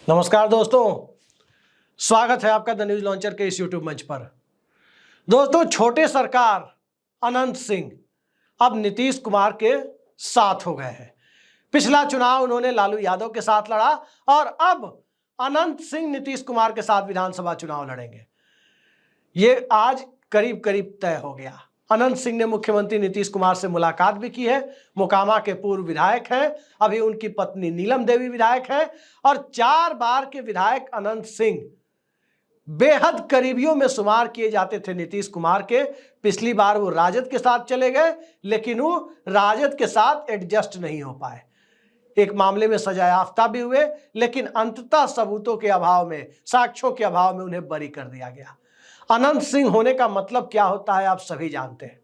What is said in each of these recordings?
नमस्कार दोस्तों, स्वागत है आपका द न्यूज लॉन्चर के इस यूट्यूब मंच पर। दोस्तों, छोटे सरकार अनंत सिंह अब नीतीश कुमार के साथ हो गए हैं। पिछला चुनाव उन्होंने लालू यादव के साथ लड़ा और अब अनंत सिंह नीतीश कुमार के साथ विधानसभा चुनाव लड़ेंगे। ये आज करीब करीब तय हो गया। अनंत सिंह ने मुख्यमंत्री नीतीश कुमार से मुलाकात भी की है। मोकामा के पूर्व विधायक हैं, अभी उनकी पत्नी नीलम देवी विधायक है और 4 बार के विधायक अनंत सिंह बेहद करीबियों में शुमार किए जाते थे नीतीश कुमार के। पिछली बार वो राजद के साथ चले गए, लेकिन वो राजद के साथ एडजस्ट नहीं हो पाए। एक मामले में सजायाफ्ता भी हुए, लेकिन अंततः सबूतों के अभाव में, साक्ष्यों के अभाव में उन्हें बरी कर दिया गया। अनंत सिंह होने का मतलब क्या होता है आप सभी जानते हैं।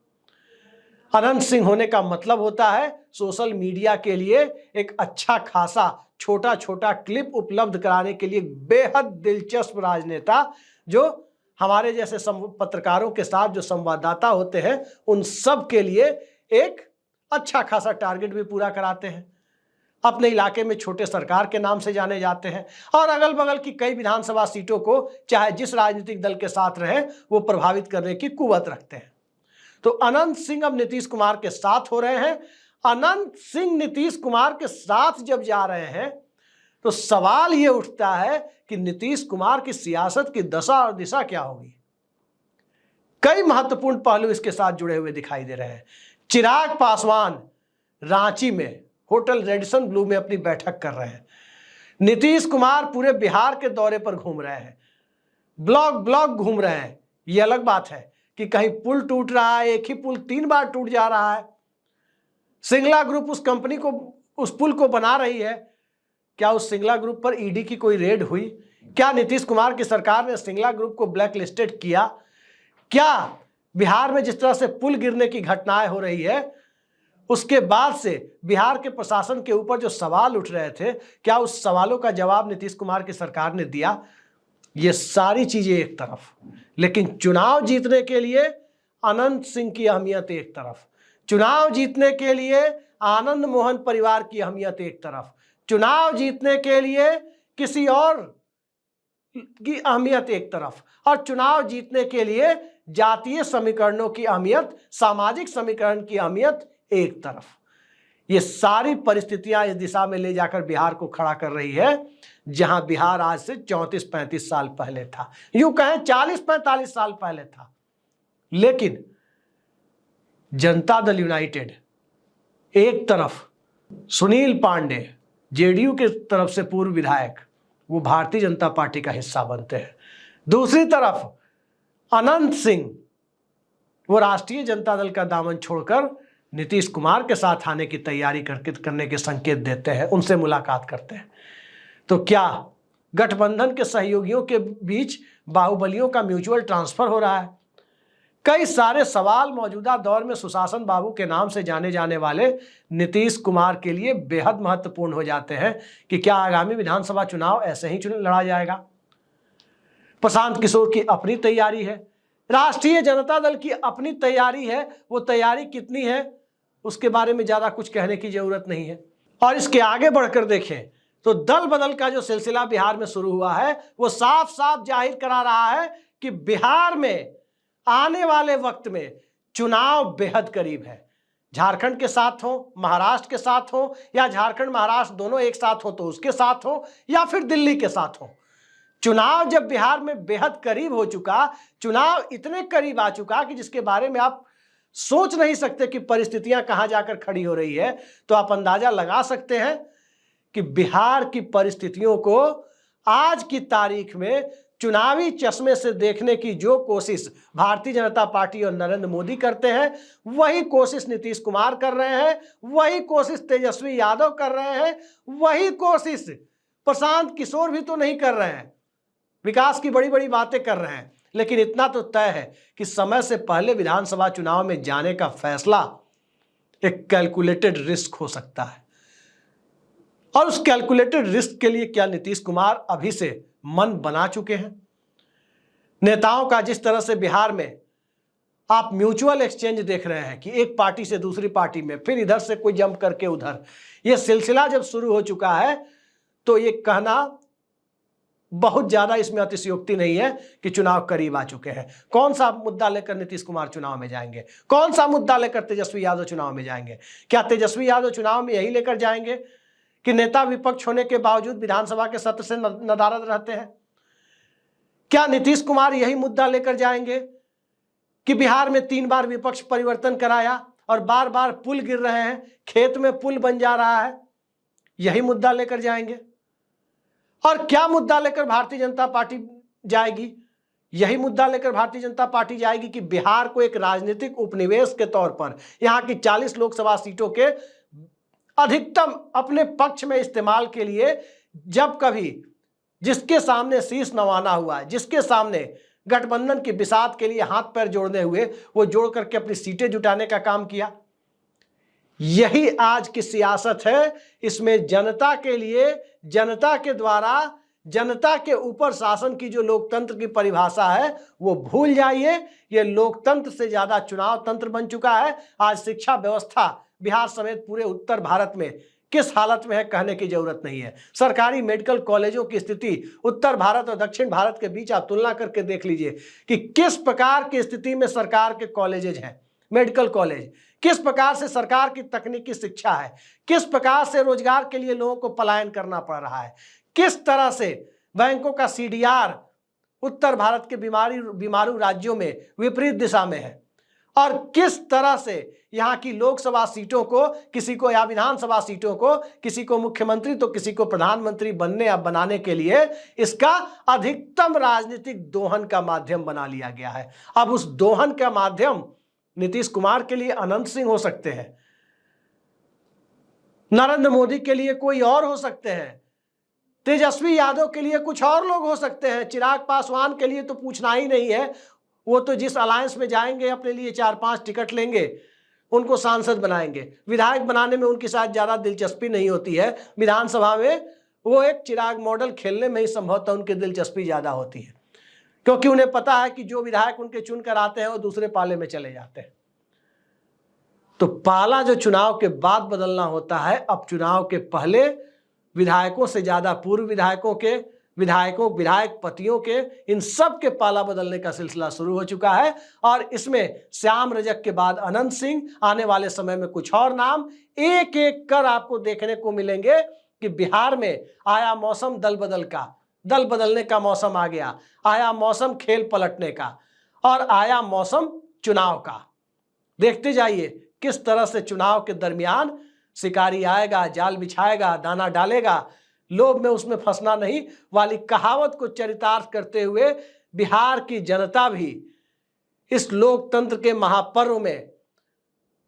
अनंत सिंह होने का मतलब होता है सोशल मीडिया के लिए एक अच्छा खासा छोटा छोटा क्लिप उपलब्ध कराने के लिए बेहद दिलचस्प राजनेता, जो हमारे जैसे पत्रकारों के साथ जो संवाददाता होते हैं उन सब के लिए एक अच्छा खासा टारगेट भी पूरा कराते हैं। अपने इलाके में छोटे सरकार के नाम से जाने जाते हैं और अगल बगल की कई विधानसभा सीटों को चाहे जिस राजनीतिक दल के साथ रहे वो प्रभावित करने की कुवत रखते हैं। तो अनंत सिंह अब नीतीश कुमार के साथ हो रहे हैं। अनंत सिंह नीतीश कुमार के साथ जब जा रहे हैं तो सवाल ये उठता है कि नीतीश कुमार की सियासत की दशा और दिशा क्या होगी। कई महत्वपूर्ण पहलू इसके साथ जुड़े हुए दिखाई दे रहे हैं। चिराग पासवान रांची में होटल रेडिसन ब्लू में अपनी बैठक कर रहे हैं। नीतीश कुमार पूरे बिहार के दौरे पर घूम रहे हैं, ब्लॉक घूम रहे हैं। ये अलग बात है कि कहीं पुल टूट रहा है, एक ही पुल 3 बार टूट जा रहा है। सिंगला ग्रुप उस कंपनी को, उस पुल को बना रही है। क्या उस सिंगला ग्रुप पर ईडी की कोई रेड हुई? क्या नीतीश कुमार की सरकार ने सिंगला ग्रुप को ब्लैक लिस्टेड किया? क्या बिहार में जिस तरह से पुल गिरने की घटनाएं हो रही है उसके बाद से बिहार के प्रशासन के ऊपर जो सवाल उठ रहे थे, क्या उस सवालों का जवाब नीतीश कुमार की सरकार ने दिया? ये सारी चीजें एक तरफ, लेकिन चुनाव जीतने के लिए अनंत सिंह की अहमियत एक तरफ, चुनाव जीतने के लिए आनंद मोहन परिवार की अहमियत एक तरफ, चुनाव जीतने के लिए किसी और की अहमियत एक तरफ, और चुनाव जीतने के लिए जातीय समीकरणों की अहमियत, सामाजिक समीकरण की अहमियत एक तरफ। ये सारी परिस्थितियां इस दिशा में ले जाकर बिहार को खड़ा कर रही है जहां बिहार आज से 34-35 साल पहले था, यूं कहें 40-45 साल पहले था। लेकिन जनता दल यूनाइटेड एक तरफ, सुनील पांडे जेडीयू के तरफ से पूर्व विधायक, वो भारतीय जनता पार्टी का हिस्सा बनते हैं। दूसरी तरफ अनंत सिंह, वो राष्ट्रीय जनता दल का दामन छोड़कर नीतीश कुमार के साथ आने की तैयारी करने के संकेत देते हैं, उनसे मुलाकात करते हैं। तो क्या गठबंधन के सहयोगियों के बीच बाहुबलियों का म्यूचुअल ट्रांसफर हो रहा है? कई सारे सवाल मौजूदा दौर में सुशासन बाबू के नाम से जाने जाने वाले नीतीश कुमार के लिए बेहद महत्वपूर्ण हो जाते हैं कि क्या आगामी विधानसभा चुनाव ऐसे ही लड़ा जाएगा? प्रशांत किशोर की अपनी तैयारी है, राष्ट्रीय जनता दल की अपनी तैयारी है। वो तैयारी कितनी है उसके बारे में ज्यादा कुछ कहने की जरूरत नहीं है। और इसके आगे बढ़कर देखें तो दल बदल का जो सिलसिला बिहार में शुरू हुआ है वो साफ साफ जाहिर करा रहा है कि बिहार में आने वाले वक्त में चुनाव बेहद करीब है। झारखंड के साथ हो, महाराष्ट्र के साथ हो, या झारखंड महाराष्ट्र दोनों एक साथ हो तो उसके साथ हो, या फिर दिल्ली के साथ हो। चुनाव जब बिहार में बेहद करीब हो चुका, चुनाव इतने करीब आ चुका कि जिसके बारे में आप सोच नहीं सकते कि परिस्थितियां कहां जाकर खड़ी हो रही है, तो आप अंदाजा लगा सकते हैं कि बिहार की परिस्थितियों को आज की तारीख में चुनावी चश्मे से देखने की जो कोशिश भारतीय जनता पार्टी और नरेंद्र मोदी करते हैं, वही कोशिश नीतीश कुमार कर रहे हैं, वही कोशिश तेजस्वी यादव कर रहे हैं, वही कोशिश प्रशांत किशोर भी तो नहीं कर रहे हैं। विकास की बड़ी बड़ी बातें कर रहे हैं, लेकिन इतना तो तय है कि समय से पहले विधानसभा चुनाव में जाने का फैसला एक कैलकुलेटेड रिस्क हो सकता है। और उस कैलकुलेटेड रिस्क के लिए क्या नीतीश कुमार अभी से मन बना चुके हैं? नेताओं का जिस तरह से बिहार में आप म्यूचुअल एक्सचेंज देख रहे हैं कि एक पार्टी से दूसरी पार्टी में, फिर इधर से कोई जंप करके उधर, यह सिलसिला जब शुरू हो चुका है तो ये कहना बहुत ज्यादा इसमें अतिशयोक्ति नहीं है कि चुनाव करीब आ चुके हैं। कौन सा मुद्दा लेकर नीतीश कुमार चुनाव में जाएंगे? कौन सा मुद्दा लेकर तेजस्वी यादव चुनाव में जाएंगे? क्या तेजस्वी यादव चुनाव में यही लेकर जाएंगे कि नेता विपक्ष होने के बावजूद विधानसभा के सत्र से नदारद रहते हैं? क्या नीतीश कुमार यही मुद्दा लेकर जाएंगे कि बिहार में 3 बार विपक्ष परिवर्तन कराया और बार बार पुल गिर रहे हैं, खेत में पुल बन जा रहा है, यही मुद्दा लेकर जाएंगे? और क्या मुद्दा लेकर भारतीय जनता पार्टी जाएगी? यही मुद्दा लेकर भारतीय जनता पार्टी जाएगी कि बिहार को एक राजनीतिक उपनिवेश के तौर पर यहां की 40 लोकसभा सीटों के अधिकतम अपने पक्ष में इस्तेमाल के लिए जब कभी जिसके सामने शीश नवाना हुआ, जिसके सामने गठबंधन की बिसात के लिए हाथ पैर जोड़ने हुए, वो जोड़ करके अपनी सीटें जुटाने का काम किया। यही आज की सियासत है। इसमें जनता के लिए, जनता के द्वारा, जनता के ऊपर शासन की जो लोकतंत्र की परिभाषा है वो भूल जाइए। ये लोकतंत्र से ज्यादा चुनाव तंत्र बन चुका है। आज शिक्षा व्यवस्था बिहार समेत पूरे उत्तर भारत में किस हालत में है कहने की जरूरत नहीं है। सरकारी मेडिकल कॉलेजों की स्थिति उत्तर भारत और दक्षिण भारत के बीच आप तुलना करके देख लीजिए कि किस प्रकार की स्थिति में सरकार के कॉलेजेज हैं, मेडिकल कॉलेज, किस प्रकार से सरकार की तकनीकी शिक्षा है, किस प्रकार से रोजगार के लिए लोगों को पलायन करना पड़ रहा है, किस तरह से बैंकों का सीडीआर उत्तर भारत के बीमारू राज्यों में विपरीत दिशा में है, और किस तरह से यहाँ की लोकसभा सीटों को किसी को, या विधानसभा सीटों को किसी को मुख्यमंत्री तो किसी को प्रधानमंत्री बनने या बनाने के लिए इसका अधिकतम राजनीतिक दोहन का माध्यम बना लिया गया है। अब उस दोहन का माध्यम नीतीश कुमार के लिए अनंत सिंह हो सकते हैं, नरेंद्र मोदी के लिए कोई और हो सकते हैं, तेजस्वी यादव के लिए कुछ और लोग हो सकते हैं, चिराग पासवान के लिए तो पूछना ही नहीं है। वो तो जिस अलायंस में जाएंगे अपने लिए 4-5 टिकट लेंगे, उनको सांसद बनाएंगे। विधायक बनाने में उनकी शायद ज्यादा दिलचस्पी नहीं होती है। विधानसभा में वो एक चिराग मॉडल खेलने में ही संभवतः उनकी दिलचस्पी ज्यादा होती है, क्योंकि उन्हें पता है कि जो विधायक उनके चुनकर आते हैं वो दूसरे पाले में चले जाते हैं। तो पाला जो चुनाव के बाद बदलना होता है, अब चुनाव के पहले विधायकों से ज्यादा पूर्व विधायकों के, विधायक पतियों के, इन सब के पाला बदलने का सिलसिला शुरू हो चुका है। और इसमें श्याम रजक के बाद अनंत सिंह, आने वाले समय में कुछ और नाम एक एक कर आपको देखने को मिलेंगे कि बिहार में आया मौसम दल बदलने का मौसम आ गया, आया मौसम खेल पलटने का, और आया मौसम चुनाव का। देखते जाइए किस तरह से चुनाव के दरमियान शिकारी आएगा, जाल बिछाएगा, दाना डालेगा, लोभ में उसमें फंसना नहीं वाली कहावत को चरितार्थ करते हुए बिहार की जनता भी इस लोकतंत्र के महापर्व में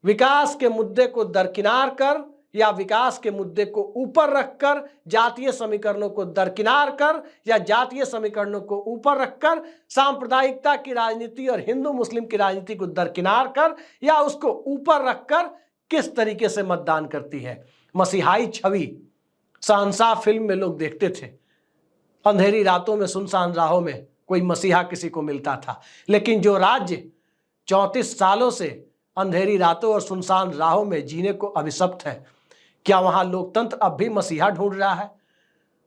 विकास के मुद्दे को दरकिनार कर, या विकास के मुद्दे को ऊपर रखकर जातीय समीकरणों को दरकिनार कर, या जातीय समीकरणों को ऊपर रखकर सांप्रदायिकता की राजनीति और हिंदू मुस्लिम की राजनीति को दरकिनार कर, या उसको ऊपर रखकर किस तरीके से मतदान करती है। मसीहाई छवि शहंशाह फिल्म में लोग देखते थे, अंधेरी रातों में सुनसान राहों में कोई मसीहा किसी को मिलता था। लेकिन जो राज्य 34 सालों से अंधेरी रातों और सुनसान राहों में जीने को अभिशप्त है, क्या वहां लोकतंत्र अब भी मसीहा ढूंढ रहा है?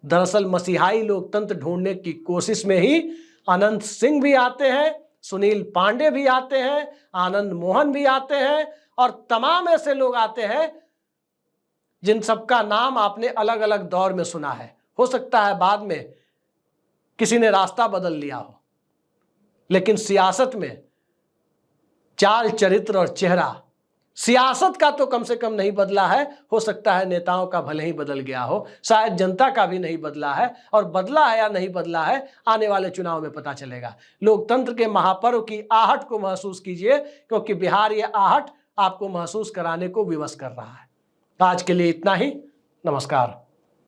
दरअसल मसीहाई लोकतंत्र ढूंढने की कोशिश में ही अनंत सिंह भी आते हैं, सुनील पांडे भी आते हैं, आनंद मोहन भी आते हैं, और तमाम ऐसे लोग आते हैं जिन सबका नाम आपने अलग अलग दौर में सुना है। हो सकता है बाद में किसी ने रास्ता बदल लिया हो, लेकिन सियासत में चाल, चरित्र और चेहरा, सियासत का तो कम से कम नहीं बदला है। हो सकता है नेताओं का भले ही बदल गया हो, शायद जनता का भी नहीं बदला है, और बदला है या नहीं बदला है आने वाले चुनाव में पता चलेगा। लोकतंत्र के महापर्व की आहट को महसूस कीजिए, क्योंकि बिहार ये आहट आपको महसूस कराने को विवश कर रहा है। आज के लिए इतना ही। नमस्कार।